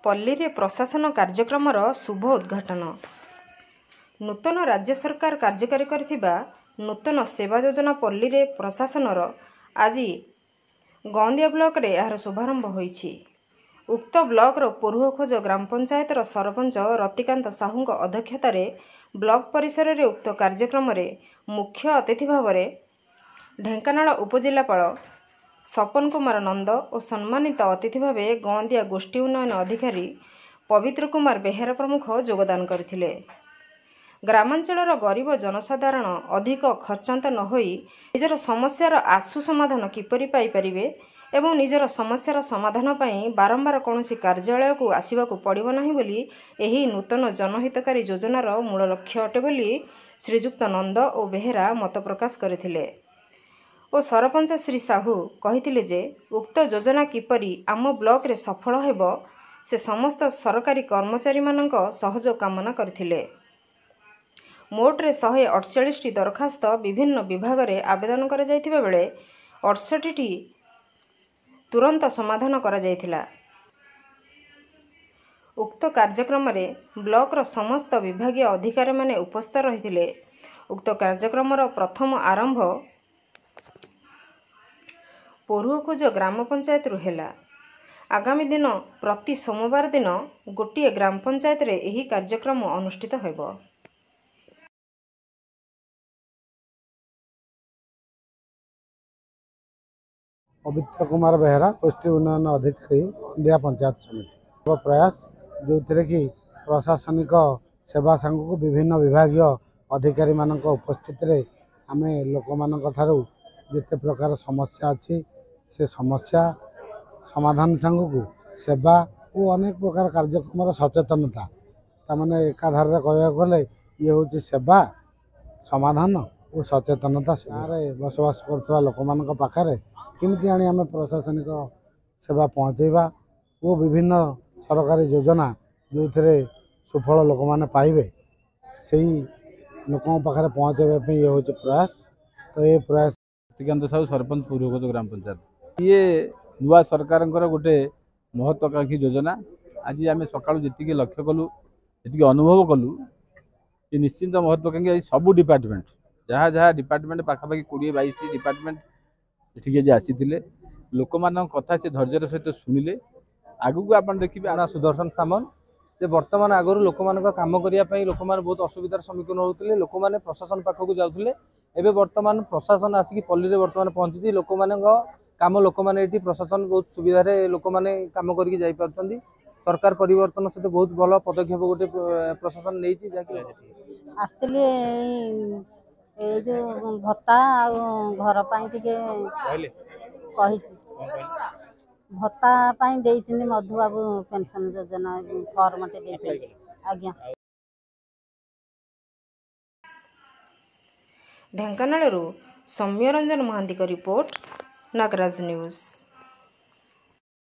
पल्ली प्रशासन कार्यक्रमर शुभ उद्घाटन। नूतन राज्य सरकार कार्यकारी करथिबा नूतन सेवा योजना पल्ली प्रशासनर आज गौंदिया ब्लॉक रे यार शुभारंभ होईछि। उक्त ब्लॉक रो पूर्वखोज ग्राम पंचायत सरपंच रतिकांत साहू अध्यक्षतार ब्लॉक परिसर रे उक्त कार्यक्रम रे मुख्य अतिथि भाव ढेंकानाल उपजिलापाल सपन कुमार नंद और सम्मानित अतिथि भाव गौंदिया गोष्ठी उन्नयन अधिकारी पवित्र कुमार बेहेरा प्रमुख योगदान करथिले। ग्रामांचलर गरीब जनसाधारण अधिक खर्चांत न होई निजर समस्यार आशु समाधान किपरि पाई परिबे एवं निजर समस्यार समाधान पाई बारंबार कौनसी कार्यालय को आसिबाकू पड़िबो नाही बोली एही नूतन जनहितकारी योजनार मूल लक्ष्य अटे बोली श्रीजुक्त नंद और बेहेरा मत प्रकाश करथिले। और सरपंच श्री साहू कहिथिले जे उक्त योजना किपरि आम ब्लॉक रे सफल हेबो से समस्त सरकारी कर्मचारी मानक सहयोग कामना करथिले। मोटरे 148 दरखास्त विभिन्न विभाग रे आवेदन करा जायथिबा बेले 68 तुरंत समाधान करा जायथिला। उक्त कार्यक्रम रे ब्लॉक रो समस्त विभागीय अधिकारी माने उपस्थित रहिथिले। उक्त कार्यक्रम प्रथम आरंभ पूर्वखोज ग्राम पंचायत रुहेला। आगामी दिन प्रति सोमवार दिन गोटे ग्राम पंचायत रे एही कार्यक्रम अनुष्ठित हेबो। पवित्र कुमार बेहेरा गोष्ठी उन्नयन अधिकारी गौंदिया पंचायत समिति प्रयास जो कि प्रशासनिक सेवा सांग विभिन्न विभागीय अधिकारी मानक उपस्थित रे आमे लोक मानक ठारू जिते प्रकार समस्या अच्छी से समस्या समाधान सांग को सेवा और अनेक प्रकार कार्यक्रम सचेतनता तामाने एकाधार कह गले ये हूँ सेवा समाधान और सचेतनता गाँव में बसवास कर लोक मान पाखे केमती आनी आम प्रशासनिक सेवा पहुँचेबा और विभिन्न सरकारी योजना जो थे सुफल लोक मैंने पाइबे से लोकों पाखे पहुँचेबा ये हूँ प्रयास। तो ये प्रयास रतिकांत साहू सरपंच पूर्वखोज ग्राम पंचायत ये नुआ सरकार गोटे महत्वाकांक्षी योजना। आज आम सका जी लक्ष्य कलु जी अनुभव कलु ये निश्चिंत महत्वाकांक्षी सबू डिपार्टमेंट जहाँ जहाँ डिपार्टमेंट पाखापाखि 20-22 डिपार्टमेंट ये आसी लोक मान कथा से धैर्यर सहित शुणिले। आगू आप देखिए सुदर्शन सामल जे वर्तमान आगु लोक मान काम करने लोक मैंने बहुत असुविधार सम्मुखीन होते लोक मैंने प्रशासन पाखक जाऊे एवं वर्तमान प्रशासन आसिक पल्ली वर्तमान पहुंची लोक मान काम लोक मैंने प्रशासन बहुत सुविधार लोक मैंने काम करके सरकार परिवर्तन सहित बहुत भल पदक्षेप गोटे प्रशासन नहीं आसली जो भत्ता घर भत्ता मधुबाबू पेंशन योजना फॉर्म आज्ञा। Dhenkanal Soumyaranjan Mahanti report Nagaraj news.